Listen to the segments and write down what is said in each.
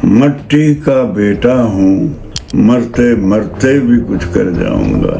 मट्टी का बेटा हूँ, मरते मरते भी कुछ कर जाऊंगा।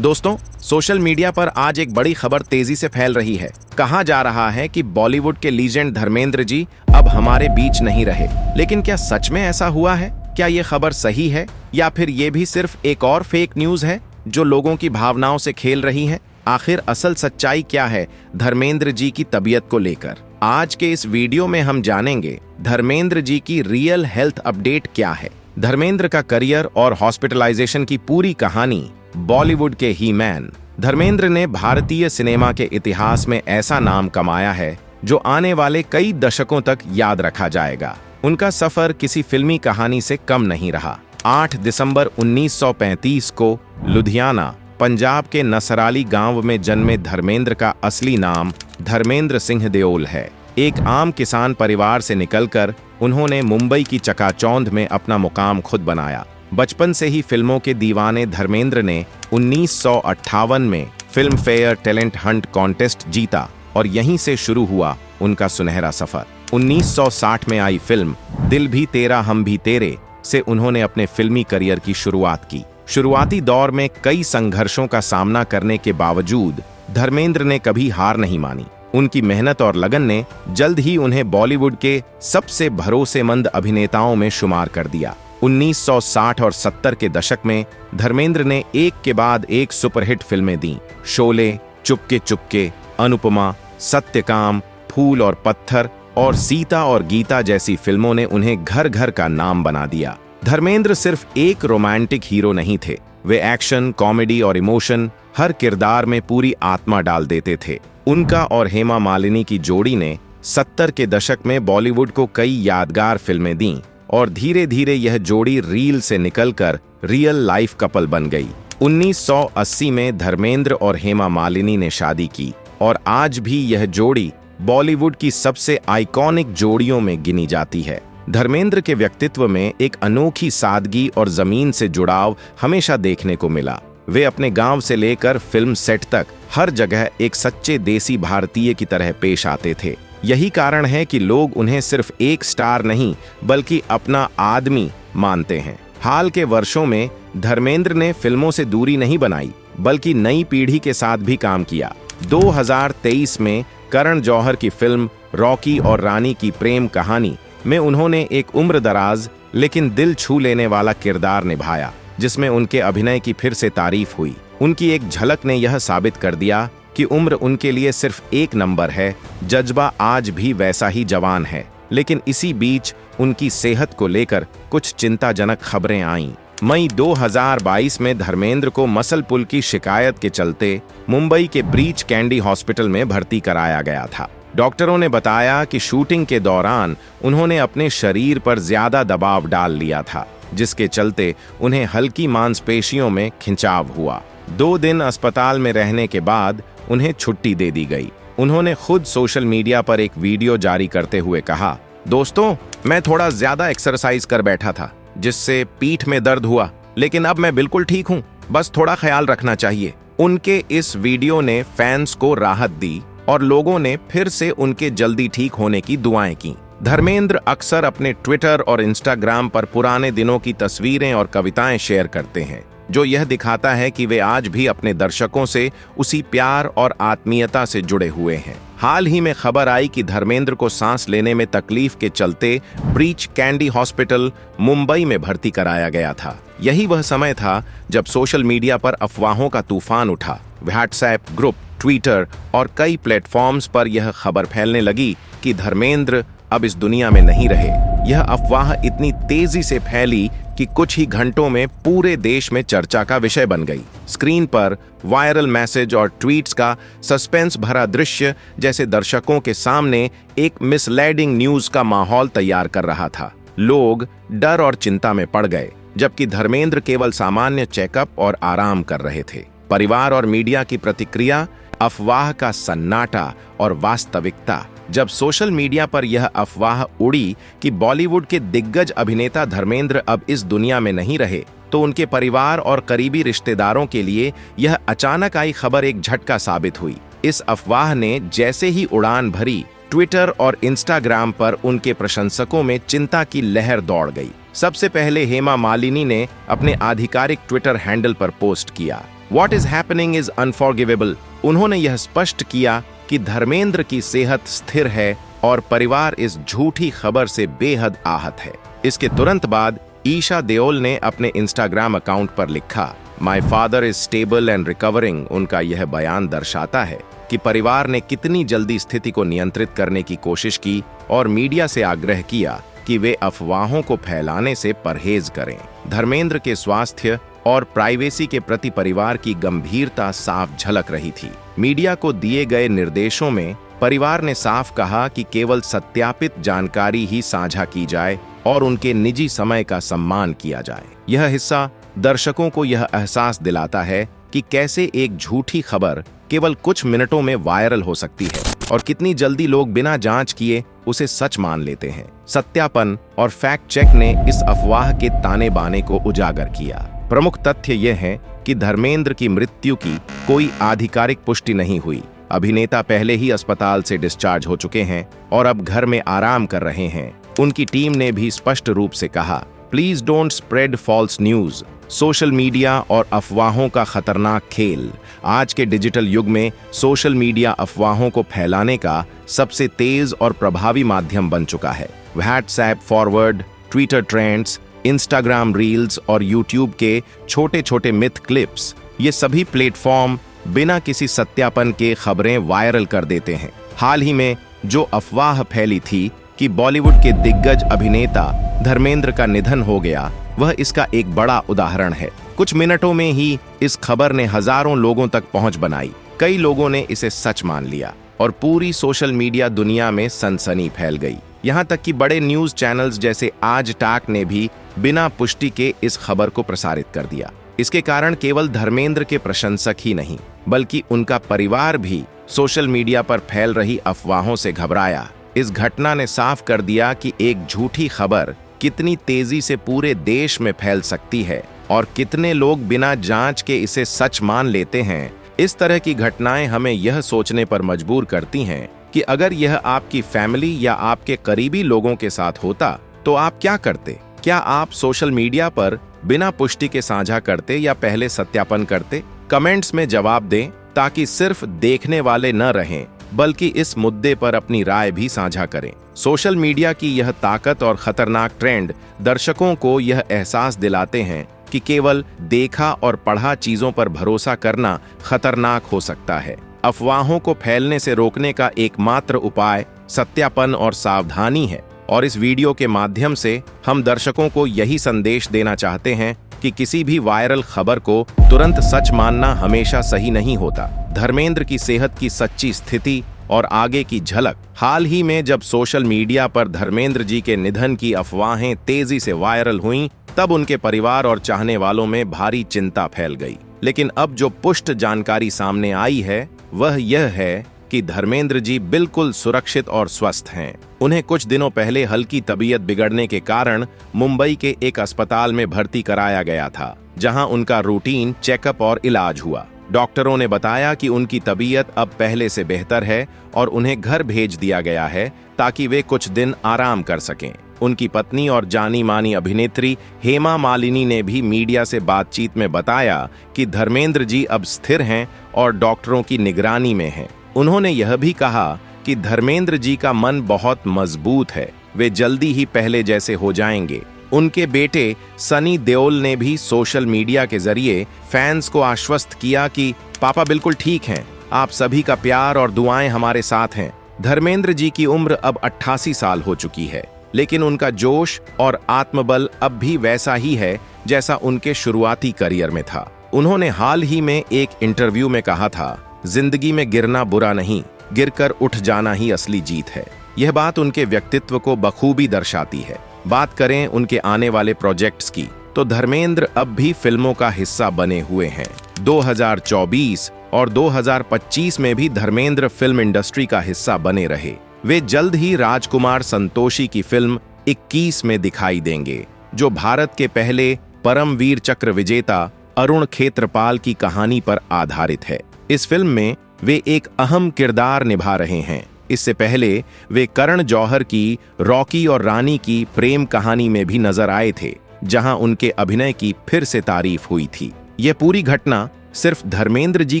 दोस्तों, सोशल मीडिया पर आज एक बड़ी खबर तेजी से फैल रही है। कहा जा रहा है कि बॉलीवुड के लीजेंड धर्मेंद्र जी अब हमारे बीच नहीं रहे। लेकिन क्या सच में ऐसा हुआ है? क्या ये खबर सही है या फिर ये भी सिर्फ एक और फेक न्यूज है जो लोगों की भावनाओं से खेल रही है? आखिर असल सच्चाई क्या है धर्मेंद्र जी की तबीयत को लेकर? आज के इस वीडियो में हम जानेंगे धर्मेंद्र जी की रियल हेल्थ अपडेट क्या है, धर्मेंद्र का करियर और हॉस्पिटलाइजेशन की पूरी कहानी। बॉलीवुड के ही मैन धर्मेंद्र ने भारतीय सिनेमा के इतिहास में ऐसा नाम कमाया है जो आने वाले कई दशकों तक याद रखा जाएगा। उनका सफर किसी फिल्मी कहानी से कम नहीं रहा। 8 दिसंबर 1935 को लुधियाना, पंजाब के नसराली गांव में जन्मे धर्मेंद्र का असली नाम धर्मेंद्र सिंह देओल है। एक आम किसान परिवार से निकलकर उन्होंने मुंबई की चकाचौंध में अपना मुकाम खुद बनाया। बचपन से ही फिल्मों के दीवाने धर्मेंद्र ने 1958 में film fair talent Hunt contest जीता और यहीं से शुरू हुआ उनका सुनहरा सफर। 1960 में आई फिल्म दिल भी तेरा हम भी तेरे से उन्होंने अपने फिल्मी करियर की शुरुआत की। शुरुआती दौर में कई संघर्षों का सामना करने के बावजूद धर्मेंद्र ने कभी हार नहीं मानी। उनकी मेहनत और लगन ने जल्द ही उन्हें बॉलीवुड के सबसे भरोसेमंद अभिनेताओं में शुमार कर दिया। 1960 और 70 के दशक में धर्मेंद्र ने एक के बाद एक सुपरहिट फिल्में दी। शोले, चुपके चुपके, अनुपमा, सत्यकाम, फूल और पत्थर और सीता और गीता जैसी फिल्मों ने उन्हें घर घर का नाम बना दिया। धर्मेंद्र सिर्फ एक रोमांटिक हीरो नहीं थे, वे एक्शन, कॉमेडी और इमोशन हर किरदार में पूरी आत्मा डाल देते थे। उनका और हेमा मालिनी की जोड़ी ने 70 के दशक में बॉलीवुड को कई यादगार फिल्में दी और धीरे धीरे यह जोड़ी रील से निकलकर रियल लाइफ कपल बन गई। 1980 में धर्मेंद्र और हेमा मालिनी ने शादी की और आज भी यह जोड़ी बॉलीवुड की सबसे आइकॉनिक जोड़ियों में गिनी जाती है। धर्मेंद्र के व्यक्तित्व में एक अनोखी सादगी और जमीन से जुड़ाव हमेशा देखने को मिला। वे अपने गांव से लेकर फिल्म सेट तक हर जगह एक सच्चे देसी भारतीय की तरह पेश आते थे। यही कारण है कि लोग उन्हें सिर्फ एक स्टार नहीं बल्कि अपना आदमी मानते हैं। हाल के वर्षों में धर्मेंद्र ने फिल्मों से दूरी नहीं बनाई बल्कि नई पीढ़ी के साथ भी काम किया। 2023 में करण जौहर की फिल्म रॉकी और रानी की प्रेम कहानी में उन्होंने एक उम्रदराज लेकिन दिल छू लेने वाला किरदार निभाया, जिसमें उनके अभिनय की फिर से तारीफ हुई। उनकी एक झलक ने यह साबित कर दिया कि उम्र उनके लिए सिर्फ एक नंबर है, जज्बा आज भी वैसा ही जवान है। लेकिन इसी बीच उनकी सेहत को लेकर कुछ चिंताजनक खबरें आईं। मई 2022 में धर्मेंद्र को मसल पुल की शिकायत के चलते मुंबई के ब्रीच कैंडी हॉस्पिटल में भर्ती कराया गया था। डॉक्टरों ने बताया कि शूटिंग के दौरान उन्होंने अपने शरीर पर ज्यादा दबाव डाल लिया था, जिसके चलते उन्हें हल्की मांसपेशियों में खिंचाव हुआ। 2 दिन अस्पताल में रहने के बाद उन्हें छुट्टी दे दी गई। उन्होंने खुद सोशल मीडिया पर एक वीडियो जारी करते हुए कहा, दोस्तों, मैं थोड़ा ज्यादा एक्सरसाइज कर बैठा था जिससे पीठ में दर्द हुआ, लेकिन अब मैं बिल्कुल ठीक हूं, बस थोड़ा ख्याल रखना चाहिए। उनके इस वीडियो ने फैंस को राहत दी और लोगों ने फिर से उनके जल्दी ठीक होने की दुआएं की। धर्मेंद्र अक्सर अपने ट्विटर और इंस्टाग्राम पर पुराने दिनों की तस्वीरें और कविताएं शेयर करते हैं, जो यह दिखाता है कि वे आज भी अपने दर्शकों से उसी प्यार और आत्मीयता से जुड़े हुए हैं। हाल ही में खबर आई कि धर्मेंद्र को सांस लेने में तकलीफ के चलते ब्रीच कैंडी हॉस्पिटल मुंबई में भर्ती कराया गया था। यही वह समय था जब सोशल मीडिया पर अफवाहों का तूफान उठा। व्हाट्सएप ग्रुप, ट्विटर और कई प्लेटफॉर्म्स पर यह खबर फैलने लगी कि धर्मेंद्र अब इस दुनिया में नहीं रहे। यह अफवाह इतनी तेजी से फैली कि कुछ ही घंटों में पूरे देश में चर्चा का विषय बन गई। स्क्रीन पर वायरल मैसेज और ट्वीट्स का सस्पेंस भरा दृश्य जैसे दर्शकों के सामने एक मिसलीडिंग न्यूज का माहौल तैयार कर रहा था। लोग डर और चिंता में पड़ गए, जबकि धर्मेंद्र केवल सामान्य चेकअप और आराम कर रहे थे। परिवार और मीडिया की प्रतिक्रिया, अफवाह का सन्नाटा और वास्तविकता। जब सोशल मीडिया पर यह अफवाह उड़ी कि बॉलीवुड के दिग्गज अभिनेता धर्मेंद्र अब इस दुनिया में नहीं रहे, तो उनके परिवार और करीबी रिश्तेदारों के लिए यह अचानक आई खबर एक झटका साबित हुई। इस अफवाह ने जैसे ही उड़ान भरी, ट्विटर और इंस्टाग्राम पर उनके प्रशंसकों में चिंता की लहर दौड़ गई। सबसे पहले हेमा मालिनी ने अपने आधिकारिक ट्विटर हैंडल पर पोस्ट किया, "What is happening is unforgivable." उन्होंने यह स्पष्ट किया कि धर्मेंद्र की सेहत स्थिर है और परिवार इस झूठी खबर से बेहद आहत है। इसके तुरंत बाद ईशा देओल ने अपने इंस्टाग्राम अकाउंट पर लिखा, "My father is stable and recovering." उनका यह बयान दर्शाता है कि परिवार ने कितनी जल्दी स्थिति को नियंत्रित करने की कोशिश की और मीडिया से आग्रह किया कि वे अफवाहों को फैलाने से परहेज करें। धर्मेंद्र के स्वास्थ्य और प्राइवेसी के प्रति परिवार की गंभीरता साफ झलक रही थी। मीडिया को दिए गए निर्देशों में परिवार ने साफ कहा कि केवल सत्यापित जानकारी ही साझा की जाए और उनके निजी समय का सम्मान किया जाए। यह हिस्सा दर्शकों को यह एहसास दिलाता है कि कैसे एक झूठी खबर केवल कुछ मिनटों में वायरल हो सकती है और कितनी जल्दी लोग बिना जांच किए उसे सच मान लेते हैं। सत्यापन और फैक्ट चेक ने इस अफवाह के ताने बाने को उजागर किया। प्रमुख तथ्य यह है कि धर्मेंद्र की मृत्यु की कोई आधिकारिक पुष्टि नहीं हुई। अभिनेता पहले ही अस्पताल से डिस्चार्ज हो चुके हैं और अब घर में आराम कर रहे हैं। उनकी टीम ने भी स्पष्ट रूप से कहा, "please don't spread false news." Social media और अफवाहों का खतरनाक खेल। आज के डिजिटल युग में सोशल मीडिया अफवाहों को फैलाने का सबसे तेज और प्रभावी माध्यम बन चुका है। WhatsApp forward, Twitter trends, Instagram reels और यूट्यूब के छोटे छोटे मिथ क्लिप्स, ये सभी प्लेटफॉर्म बिना किसी सत्यापन के खबरें वायरल कर देते हैं। हाल ही में जो अफवाह फैली थी कि बॉलीवुड के दिग्गज अभिनेता धर्मेंद्र का निधन हो गया, वह इसका एक बड़ा उदाहरण है। कुछ मिनटों में ही इस खबर ने हजारों लोगों तक पहुंच बनाई। कई लोगों ने इसे सच मान लिया और पूरी सोशल मीडिया दुनिया में सनसनी फैल गई। यहाँ तक कि बड़े न्यूज चैनल्स जैसे आज टाक ने भी बिना पुष्टि के इस खबर को प्रसारित कर दिया। इसके कारण केवल धर्मेंद्र के प्रशंसक ही नहीं, बल्कि उनका परिवार भी सोशल मीडिया पर फैल रही अफवाहों से घबराया। इस घटना ने साफ कर दिया कि एक झूठी खबर कितनी तेजी से पूरे देश में फैल सकती है और कितने लोग बिना जांच के इसे सच मान लेते हैं। इस तरह की घटनाएं हमें यह सोचने पर मजबूर करती हैं कि अगर यह आपकी फैमिली या आपके करीबी लोगों के साथ होता तो आप क्या करते? क्या आप सोशल मीडिया पर बिना पुष्टि के साझा करते या पहले सत्यापन करते? कमेंट्स में जवाब दें ताकि सिर्फ देखने वाले न रहें, बल्कि इस मुद्दे पर अपनी राय भी साझा करें। सोशल मीडिया की यह ताकत और खतरनाक ट्रेंड दर्शकों को यह एहसास दिलाते हैं कि केवल देखा और पढ़ा चीजों पर भरोसा करना खतरनाक हो सकता है। अफवाहों को फैलने से रोकने का एकमात्र उपाय सत्यापन और सावधानी है और इस वीडियो के माध्यम से हम दर्शकों को यही संदेश देना चाहते हैं कि किसी भी वायरल खबर को तुरंत सच मानना हमेशा सही नहीं होता। धर्मेंद्र की सेहत की सच्ची स्थिति और आगे की झलक। हाल ही में जब सोशल मीडिया पर धर्मेंद्र जी के निधन की अफवाहें तेजी से वायरल हुईं, तब उनके परिवार और चाहने वालों में भारी चिंता फैल गई। लेकिन अब जो पुष्ट जानकारी सामने आई है वह यह है कि धर्मेंद्र जी बिल्कुल सुरक्षित और स्वस्थ हैं। उन्हें कुछ दिनों पहले हल्की तबीयत बिगड़ने के कारण मुंबई के एक अस्पताल में भर्ती कराया गया था, जहां उनका रूटीन चेकअप और इलाज हुआ। डॉक्टरों ने बताया कि उनकी तबीयत अब पहले से बेहतर है और उन्हें घर भेज दिया गया है ताकि वे कुछ दिन आराम कर सकें। उनकी पत्नी और जानी मानी अभिनेत्री हेमा मालिनी ने भी मीडिया से बातचीत में बताया कि धर्मेंद्र जी अब स्थिर हैं और डॉक्टरों की निगरानी में हैं। उन्होंने यह भी कहा कि धर्मेंद्र जी का मन बहुत मजबूत है, वे जल्दी ही पहले जैसे हो जाएंगे। उनके बेटे सनी देओल ने भी सोशल मीडिया के जरिए फैंस को आश्वस्त किया कि पापा बिल्कुल ठीक हैं, आप सभी का प्यार और दुआएं हमारे साथ हैं। धर्मेंद्र जी की उम्र अब 88 साल हो चुकी है, लेकिन उनका जोश और आत्मबल अब भी वैसा ही है जैसा उनके शुरुआती करियर में था। उन्होंने हाल ही में एक इंटरव्यू में कहा था, जिंदगी में गिरना बुरा नहीं, गिरकर उठ जाना ही असली जीत है। यह बात उनके व्यक्तित्व को बखूबी दर्शाती है। बात करें उनके आने वाले प्रोजेक्ट्स की, तो धर्मेंद्र अब भी फिल्मों का हिस्सा बने हुए हैं। 2024 और 2025 में भी धर्मेंद्र फिल्म इंडस्ट्री का हिस्सा बने रहे। वे जल्द ही राजकुमार संतोषी की फिल्म 21 में दिखाई देंगे, जो भारत के पहले परमवीर चक्र विजेता अरुण खेत्रपाल की कहानी पर आधारित है। इस फिल्म में वे एक अहम किरदार निभा रहे हैं। इससे पहले वे करण जौहर की रॉकी और रानी की प्रेम कहानी में भी नजर आए थे, जहां उनके अभिनय की फिर से तारीफ हुई थी। यह पूरी घटना सिर्फ धर्मेंद्र जी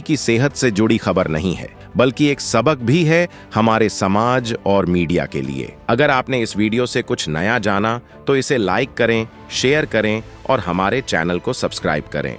की सेहत से जुड़ी खबर नहीं है, बल्कि एक सबक भी है हमारे समाज और मीडिया के लिए। अगर आपने इस वीडियो से कुछ नया जाना तो इसे लाइक करें, शेयर करें और हमारे चैनल को सब्सक्राइब करें।